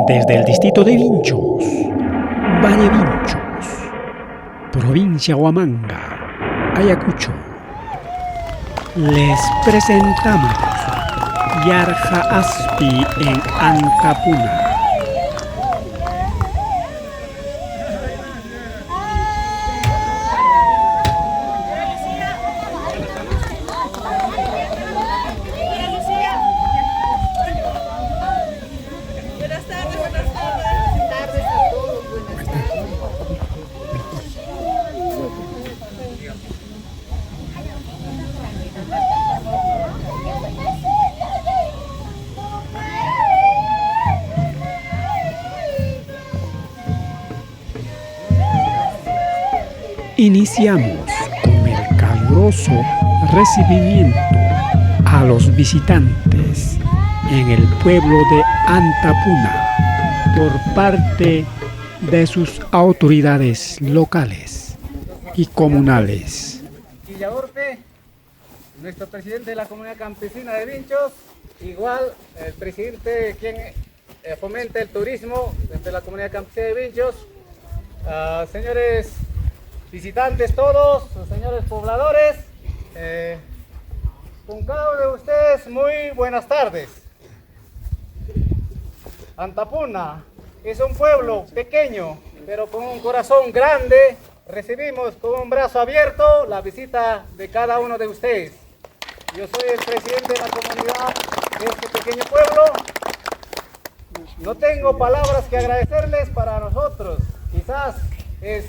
Desde el distrito de Vinchos, Valle Vinchos, provincia Huamanga, Ayacucho, les presentamos Yarja Aspi en Antapuna. Iniciamos con el caluroso recibimiento a los visitantes en el pueblo de Antapuna por parte de sus autoridades locales y comunales. Urpe, nuestro presidente de la comunidad campesina de Vinchos, igual el presidente quien fomenta el turismo de la comunidad campesina de Vinchos, señores visitantes todos, señores pobladores, con cada uno de ustedes muy buenas tardes. Antapuna es un pueblo pequeño, pero con un corazón grande. Recibimos con un brazo abierto la visita de cada uno de ustedes. Yo soy el presidente de la comunidad de este pequeño pueblo. No tengo palabras que agradecerles para nosotros. Quizás es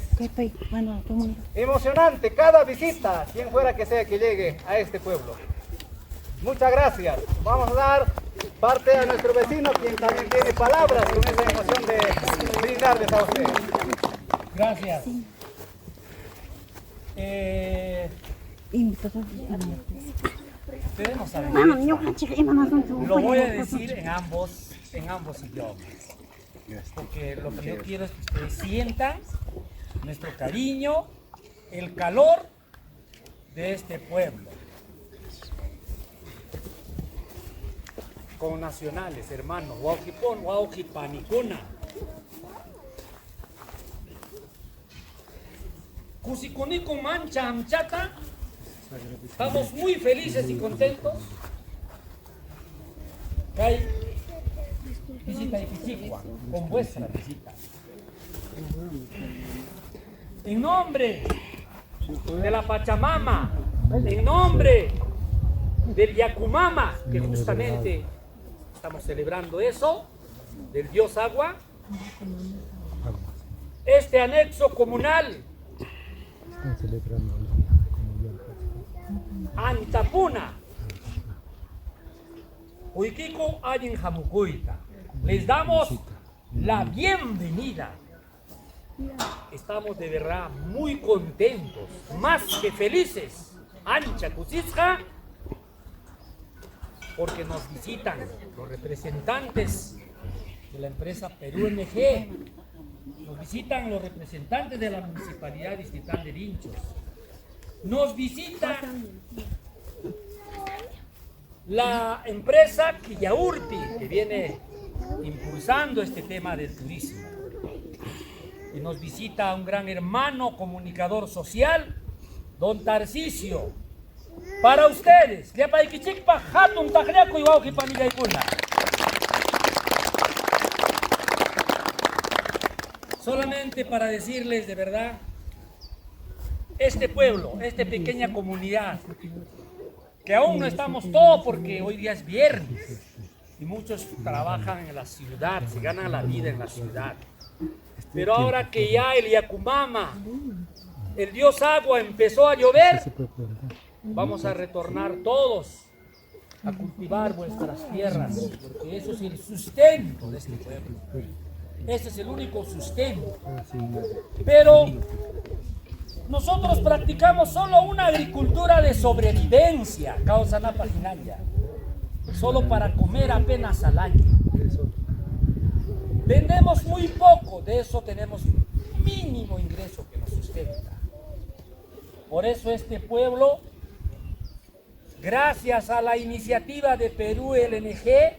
emocionante cada visita, quien fuera que sea que llegue a este pueblo. Muchas gracias. Vamos a dar parte a nuestro vecino, quien también tiene palabras con esa emoción de brindarles a ustedes. Gracias. Ustedes saben. Lo voy a decir en ambos idiomas. Porque lo que yo quiero es que ustedes sientan nuestro cariño, el calor de este pueblo. Con nacionales, hermanos, Huauquipón, Huauquipanicuna. Cusicunico mancha amchata. Estamos muy felices y contentos. Hay visita y Pichicua, con vuestra visita. En nombre de la Pachamama, en nombre del Yacumama, que justamente estamos celebrando eso, del Dios Agua, este anexo comunal Antapuna, Huiquico Ayin Jamucuita, les damos la bienvenida. Estamos de verdad muy contentos, más que felices, Ancha Cusisja, porque nos visitan los representantes de la empresa Perú MG, nos visitan los representantes de la Municipalidad Distrital de Vinchos, nos visita la empresa Quillaurpi, que viene impulsando este tema del turismo, y nos visita un gran hermano comunicador social, don Tarcisio. Para ustedes, solamente para decirles de verdad, este pueblo, esta pequeña comunidad, que aún no estamos todos porque hoy día es viernes y muchos trabajan en la ciudad, se ganan la vida en la ciudad. Pero ahora que ya el Yacumama, el Dios Agua empezó a llover, vamos a retornar todos a cultivar vuestras tierras, porque eso es el sustento de este pueblo. Ese es el único sustento. Pero nosotros practicamos solo una agricultura de sobrevivencia, causa la paginaria, solo para comer apenas al año. Vendemos muy poco, de eso tenemos mínimo ingreso que nos sustenta. Por eso este pueblo, gracias a la iniciativa de Perú LNG,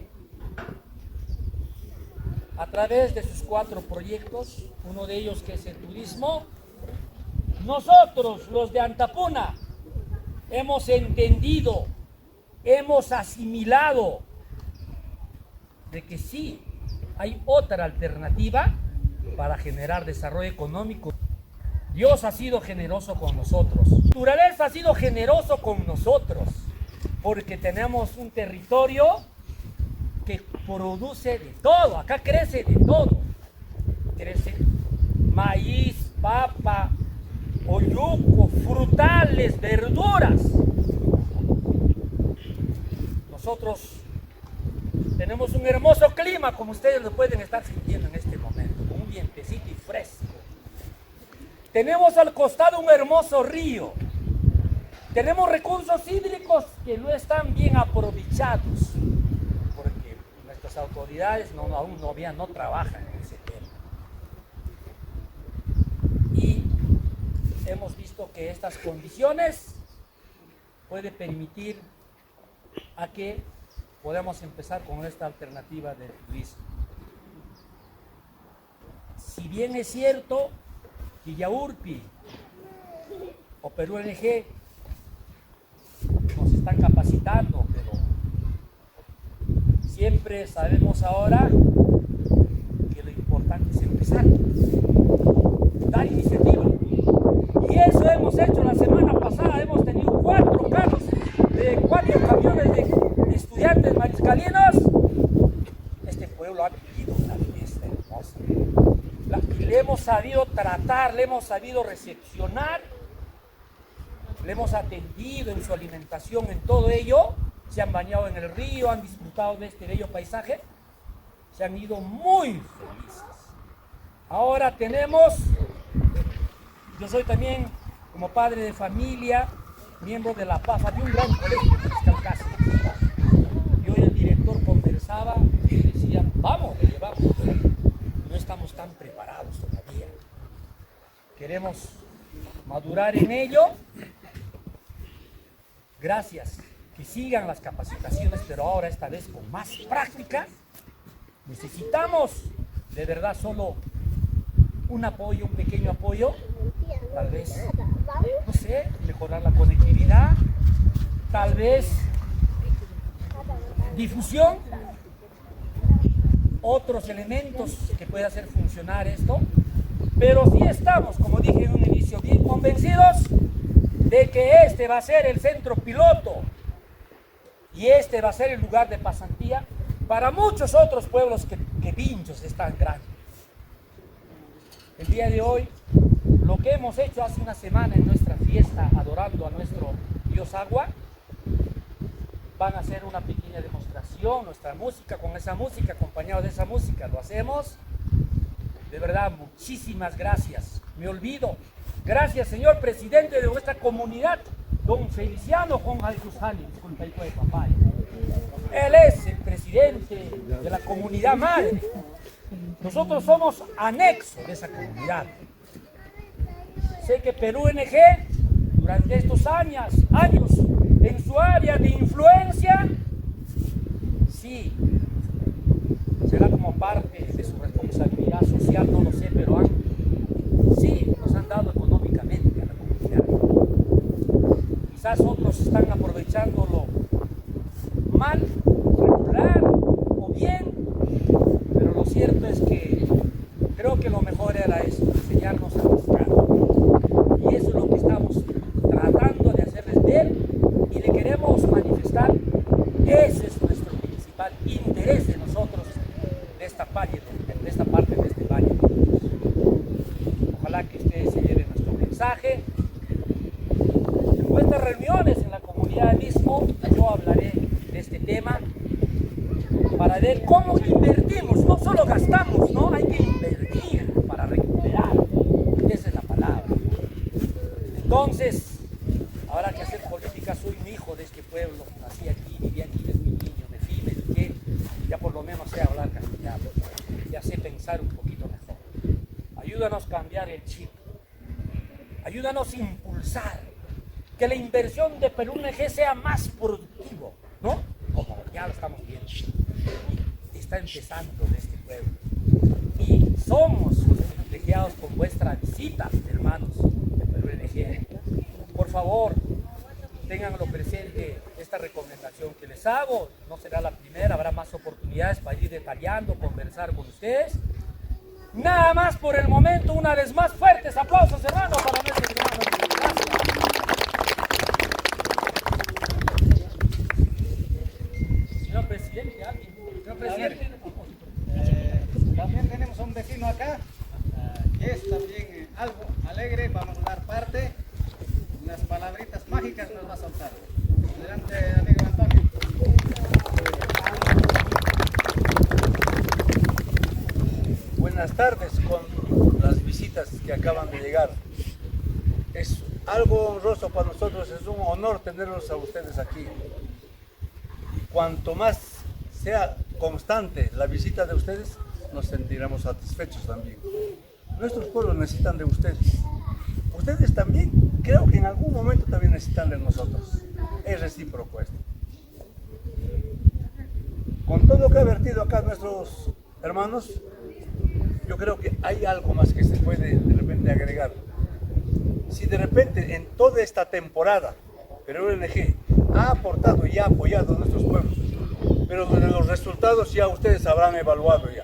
a través de sus 4 proyectos, uno de ellos que es el turismo. Nosotros, los de Antapuna, hemos entendido, hemos asimilado de que sí hay otra alternativa para generar desarrollo económico. Dios ha sido generoso con nosotros. La naturaleza ha sido generoso con nosotros porque tenemos un territorio que produce de todo. Acá crece de todo. Crece maíz, papa, oyuco, frutales, verduras. Nosotros tenemos un hermoso clima, como ustedes lo pueden estar sintiendo en este momento, con un vientecito y fresco. Tenemos al costado un hermoso río. Tenemos recursos hídricos que no están bien aprovechados, porque nuestras autoridades aún no trabajan en ese tema. Y hemos visto que estas condiciones pueden permitir a que podamos empezar con esta alternativa del turismo. Si bien es cierto que Yaurpi o Perú NG nos están capacitando, pero siempre sabemos ahora que lo importante es empezar, dar iniciativa. Y eso hemos hecho la semana pasada. Hemos tenido 4 carros, 4 camiones de estudiantes mariscalinos. Este pueblo ha vivido una fiesta hermosa. Le hemos sabido tratar, le hemos sabido recepcionar, le hemos atendido en su alimentación, en todo ello. Se han bañado en el río, han disfrutado de este bello paisaje, se han ido muy felices. Ahora tenemos, yo soy también como padre de familia, miembro de la PAFA, de un gran colegio de Fiscalcáceres. Y hoy el director conversaba y decía, vamos, le llevamos, no estamos tan preparados todavía. Queremos madurar en ello. Gracias, que sigan las capacitaciones, pero ahora esta vez con más práctica. Necesitamos de verdad solo un apoyo, un pequeño apoyo, tal vez, no sé, mejorar la conectividad, tal vez difusión, otros elementos que pueda hacer funcionar esto, pero sí estamos, como dije en un inicio, bien convencidos de que este va a ser el centro piloto y este va a ser el lugar de pasantía para muchos otros pueblos que Vinchos es tan grande. El día de hoy, lo que hemos hecho hace una semana en nuestra fiesta, adorando a nuestro Dios Agua, van a hacer una pequeña demostración, nuestra música, con esa música, acompañado de esa música, lo hacemos. De verdad, muchísimas gracias. Me olvido. Gracias, señor presidente de nuestra comunidad, don Feliciano Jonjalcuzali, disculpa el de papá. Él es el presidente de la comunidad madre. Nosotros somos anexo de esa comunidad. Sé que Perú NG, durante estos años, en su área de influencia, sí, será como parte de su responsabilidad social, no lo sé, pero sí, nos han dado económicamente a la comunidad. Quizás otros están aprovechándolo mal, regular o bien, pero lo cierto es que creo que lo mejor era eso, enseñarnos a pescar. Y eso es lo que estamos tratando de hacerles ver y le queremos manifestar. Ese es nuestro principal interés de nosotros de esta parte de este valle. Ojalá que ustedes se lleven nuestro mensaje. En nuestras reuniones en la comunidad mismo, yo hablaré de este tema para ver cómo invertimos, no solo gastamos, ¿no? Hay que invertir para recuperar. Esa es la palabra. Entonces, habrá que hacer política. Soy un hijo de este pueblo, nací aquí, viví aquí desde mi niño, me fui, me eduqué, ya por lo menos sé hablar castellano, ya sé pensar un poquito mejor. Ayúdanos a cambiar el chip, ayúdanos a impulsar que la inversión de Perú NG sea más productivo, ¿no? Como ya lo estamos viendo. Y está empezando de este pueblo. somos los privilegiados con vuestra visita, hermanos del Perú NG. Por favor, ténganlo presente, esta recomendación que les hago. No será la primera, habrá más oportunidades para ir detallando, conversar con ustedes. Nada más por el momento, una vez más, fuertes aplausos, hermanos, para nuestros hermanos. Gracias. Señor presidente, ¿alguien? Señor presidente. También tenemos un vecino acá, que es también algo alegre. Vamos a dar parte. Unas palabritas mágicas nos va a soltar. Adelante, amigo Antonio. Buenas tardes con las visitas que acaban de llegar. Es algo honroso para nosotros, es un honor tenerlos a ustedes aquí. Y cuanto más sea constante la visita de ustedes, nos sentiremos satisfechos también. Nuestros pueblos necesitan de ustedes. Ustedes también, creo que en algún momento también necesitan de nosotros. Es recíproco esto. Con todo lo que ha vertido acá nuestros hermanos, yo creo que hay algo más que se puede de repente agregar. Si de repente en toda esta temporada Perú NG ha aportado y ha apoyado a nuestros pueblos, pero de los resultados ya ustedes habrán evaluado ya.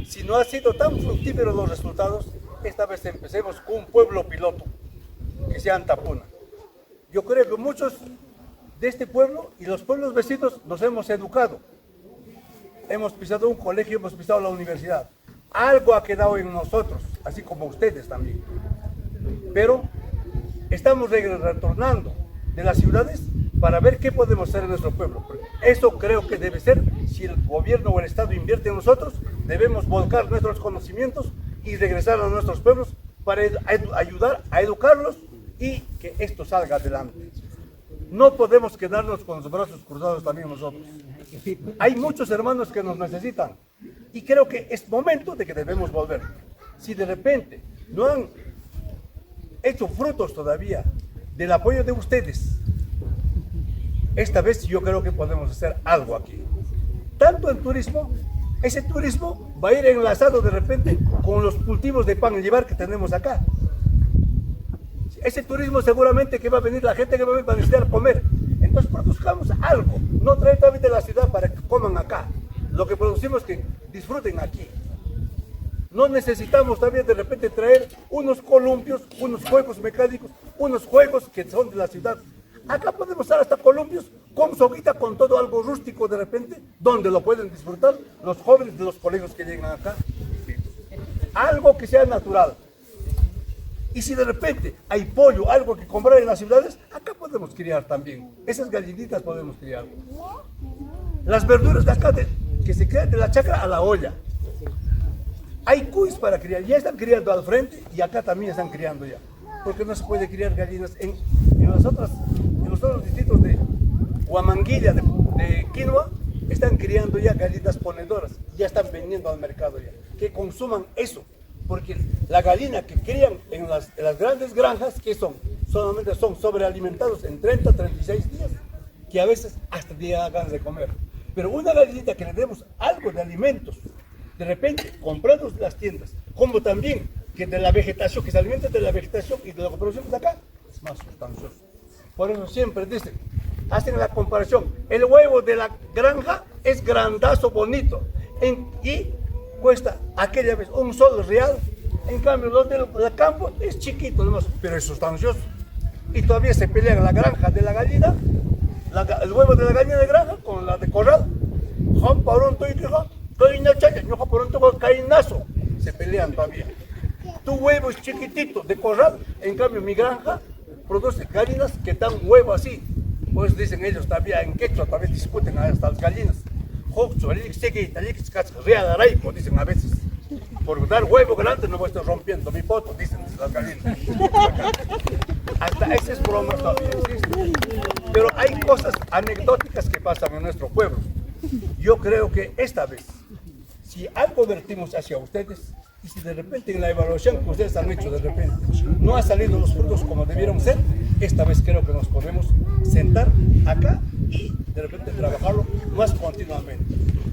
Si no ha sido tan fructíferos los resultados, esta vez empecemos con un pueblo piloto, que sea Antapuna. Yo creo que muchos de este pueblo y los pueblos vecinos nos hemos educado. Hemos pisado un colegio, hemos pisado la universidad. Algo ha quedado en nosotros, así como ustedes también. Pero estamos retornando de las ciudades para ver qué podemos hacer en nuestro pueblo. Eso creo que debe ser, si el gobierno o el Estado invierte en nosotros, debemos volcar nuestros conocimientos y regresar a nuestros pueblos para ayudar a educarlos y que esto salga adelante. No podemos quedarnos con los brazos cruzados también nosotros. Hay muchos hermanos que nos necesitan y creo que es momento de que debemos volver. Si de repente no han hecho frutos todavía del apoyo de ustedes, esta vez yo creo que podemos hacer algo aquí. Tanto en turismo, ese turismo va a ir enlazado de repente con los cultivos de pan y llevar que tenemos acá. Ese turismo seguramente que va a venir, la gente que va a necesitar comer. Entonces produzcamos algo, no traer también de la ciudad para que coman acá. Lo que producimos que disfruten aquí. No necesitamos también de repente traer unos columpios, unos juegos mecánicos, unos juegos que son de la ciudad. Acá podemos estar hasta columpios con soguita, con todo algo rústico de repente, donde lo pueden disfrutar los jóvenes de los colegios que llegan acá. Algo que sea natural. Y si de repente hay pollo, algo que comprar en las ciudades, acá podemos criar también. Esas gallinitas podemos criar. Las verduras de acá, que se crean de la chacra a la olla. Hay cuis para criar, ya están criando al frente y acá también están criando ya. Porque no se puede criar gallinas en los otros distritos de Huamanguilla, de Quinoa, están criando ya gallinas ponedoras, ya están vendiendo al mercado ya. Que consuman eso. Porque la gallina que crían en las grandes granjas, que solamente son sobrealimentados en 30, 36 días, que a veces hasta día ganas de comer. Pero una gallinita que le demos algo de alimentos, de repente comprando de las tiendas, como también que de la vegetación, que se alimenta de la vegetación y de lo que producimos acá, es más sustancioso. Por eso siempre dicen, hacen la comparación, el huevo de la granja es grandazo, bonito, y cuesta aquella vez un sol real, en cambio los del campo es chiquito nomás, pero es sustancioso. Y todavía se pelean la granja de la gallina, el huevo de la gallina de granja con la de corral. Se pelean todavía. Tu huevo es chiquitito de corral, en cambio mi granja produce gallinas que dan huevo así. Pues dicen ellos todavía en quechua, todavía discuten hasta las gallinas. Dicen a veces, por dar huevo grande no voy a estar rompiendo mi poto, dicen las gallinas. Hasta esas bromas todavía existen. Pero hay cosas anecdóticas que pasan en nuestro pueblo. Yo creo que esta vez, si algo vertimos hacia ustedes, y si de repente en la evaluación que ustedes han hecho de repente no han salido los frutos como debieron ser, esta vez creo que nos podemos sentar acá y de repente trabajarlo más continuamente.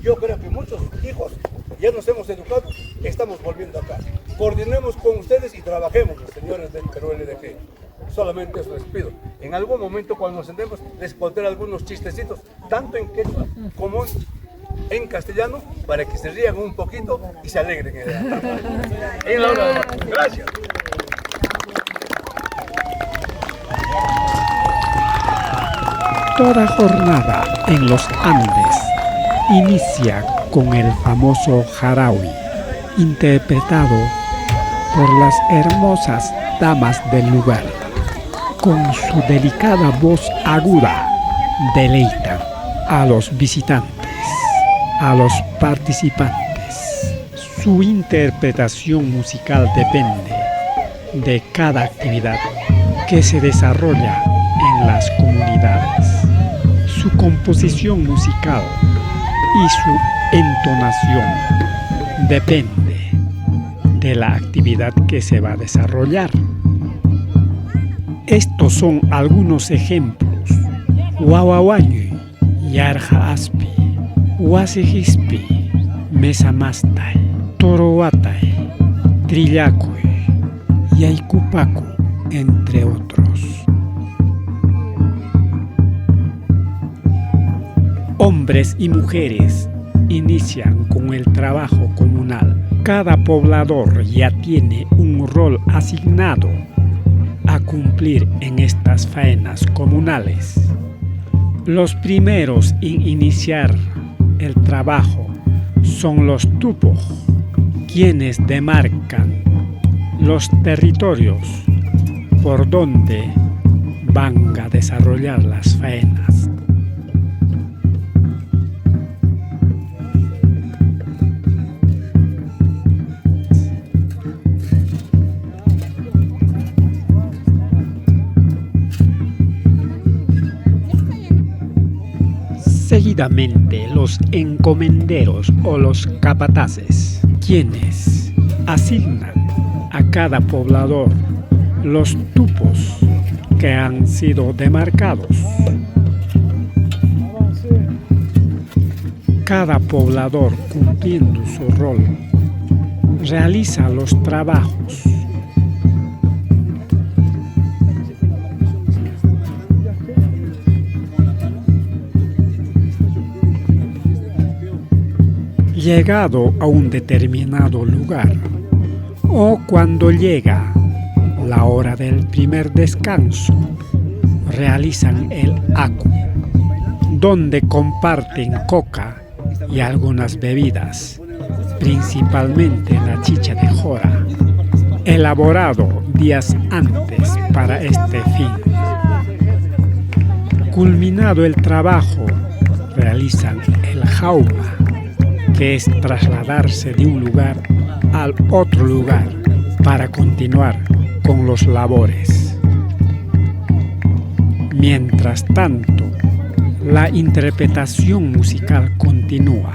Yo creo que muchos hijos ya nos hemos educado, estamos volviendo acá. Coordinemos con ustedes y trabajemos, los señores del Perú LDG. Solamente eso les pido. En algún momento cuando nos sentemos les contaré algunos chistecitos, tanto en quechua como en castellano, para que se rían un poquito y se alegren. En la hora. Gracias. Toda jornada en los Andes inicia con el famoso jaraui, interpretado por las hermosas damas del lugar. Con su delicada voz aguda, deleitan a los visitantes, a los participantes. Su interpretación musical depende de cada actividad que se desarrolla en las comunidades. Su composición musical y su entonación depende de la actividad que se va a desarrollar. Estos son algunos ejemplos: Wawawañuy, Yarja Aspi, Huasihispi, Mesamastay, Torowatay, Trillacuy, Yaycupacu, entre otros. Hombres y mujeres inician con el trabajo comunal. Cada poblador ya tiene un rol asignado a cumplir en estas faenas comunales. Los primeros en iniciar el trabajo son los tupos, quienes demarcan los territorios por donde van a desarrollar las faenas. Seguidamente, los encomenderos o los capataces, quienes asignan a cada poblador los tupos que han sido demarcados. Cada poblador, cumpliendo su rol, realiza los trabajos. Llegado a un determinado lugar o cuando llega la hora del primer descanso, realizan el acu, donde comparten coca y algunas bebidas, principalmente la chicha de jora, elaborado días antes para este fin. Culminado el trabajo, realizan el jauma, que es trasladarse de un lugar al otro lugar para continuar con los labores. Mientras tanto, la interpretación musical continúa.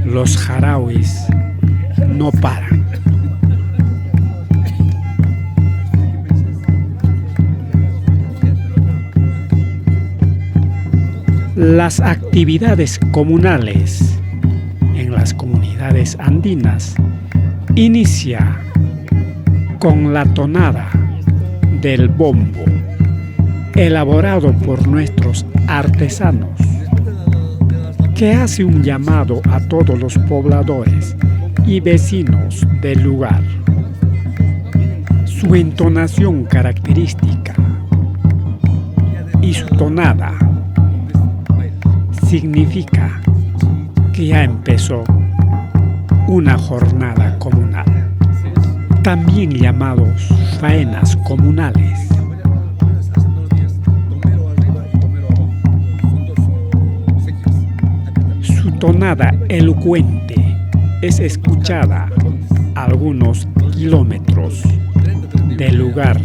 Los jarauis no paran. Las actividades comunales en las comunidades andinas inicia con la tonada del bombo, elaborado por nuestros artesanos, que hace un llamado a todos los pobladores y vecinos del lugar. Su entonación característica y su tonada significa que ya empezó una jornada comunal, también llamados faenas comunales. Su tonada elocuente es escuchada a algunos kilómetros del lugar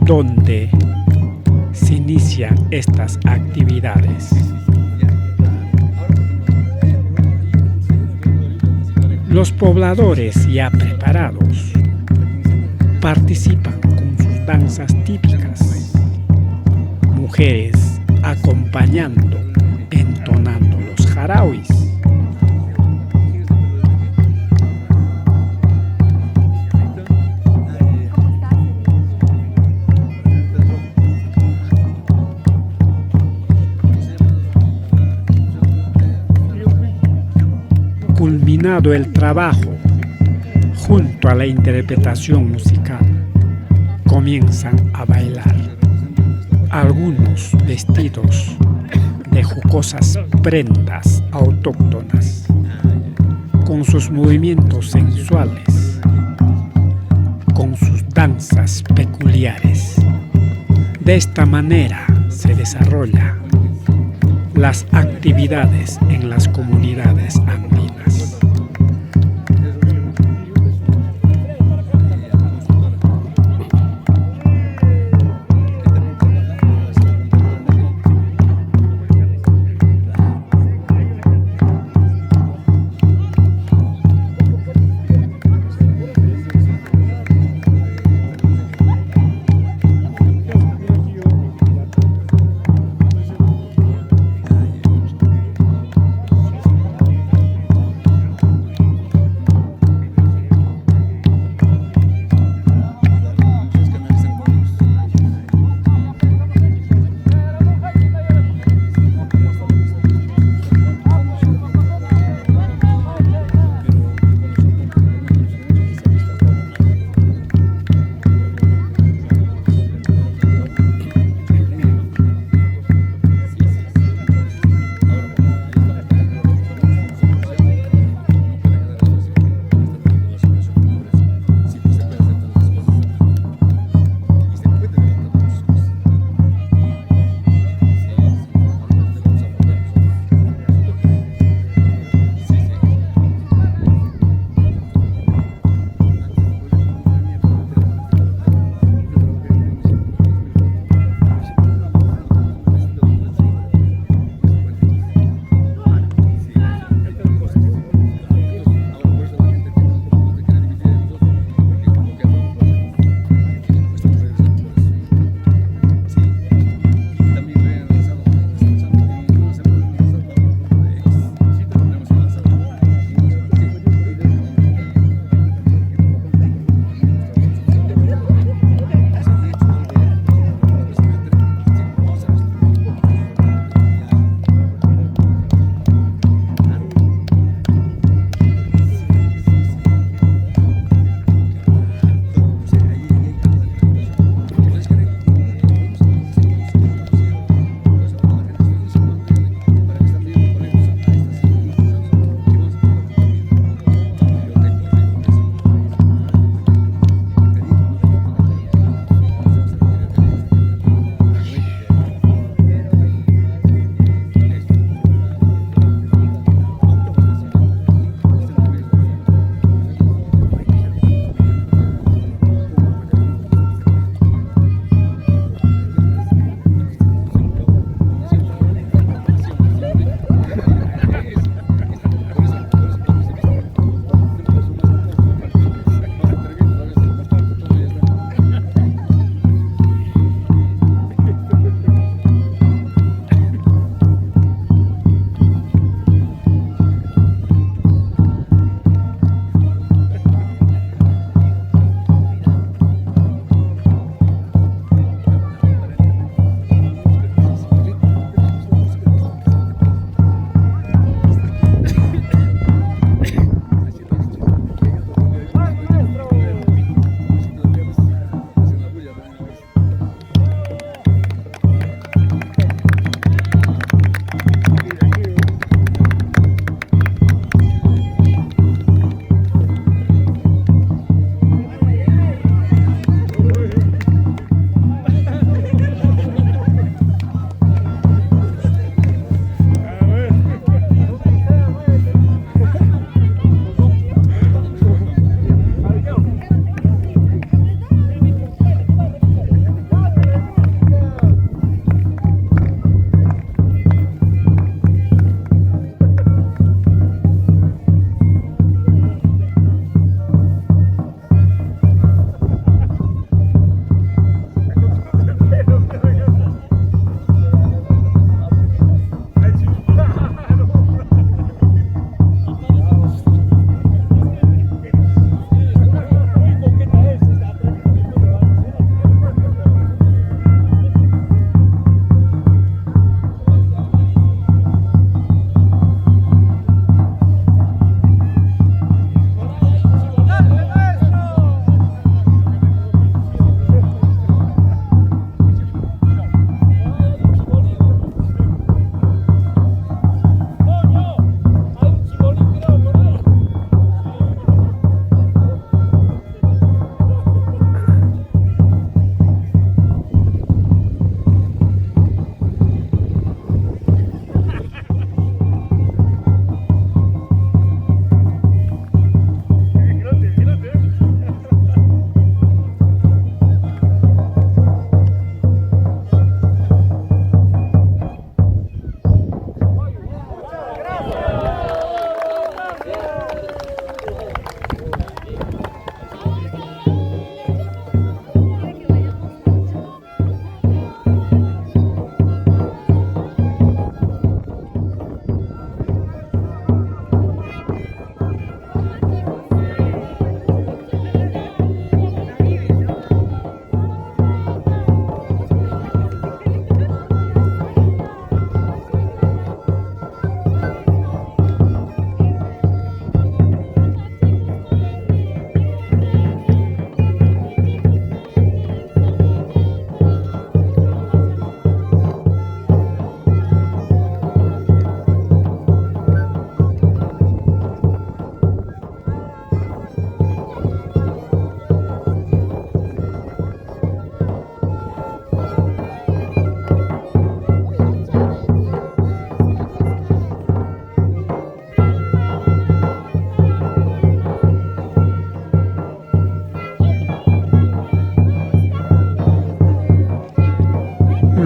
donde se inician estas actividades. Los pobladores ya preparados participan con sus danzas típicas, mujeres acompañando, entonando los jarauis. culminado el trabajo, junto a la interpretación musical, comienzan a bailar, algunos vestidos de jocosas prendas autóctonas, con sus movimientos sensuales, con sus danzas peculiares. De esta manera se desarrollan las actividades en las comunidades andinas.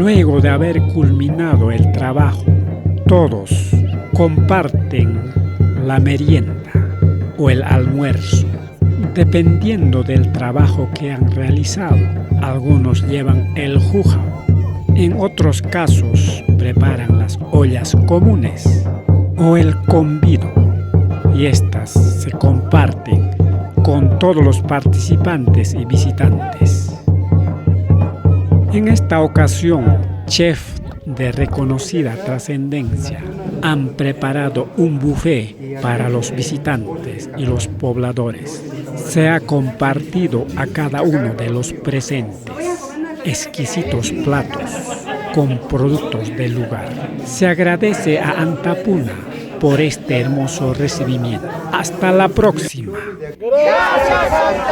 Luego de haber culminado el trabajo, todos comparten la merienda o el almuerzo, dependiendo del trabajo que han realizado. Algunos llevan el jujao. En otros casos preparan las ollas comunes o el convido, y estas se comparten con todos los participantes y visitantes. En esta ocasión, chefs de reconocida trascendencia han preparado un buffet para los visitantes y los pobladores. Se ha compartido a cada uno de los presentes exquisitos platos con productos del lugar. Se agradece a Antapuna por este hermoso recibimiento. Hasta la próxima. Gracias,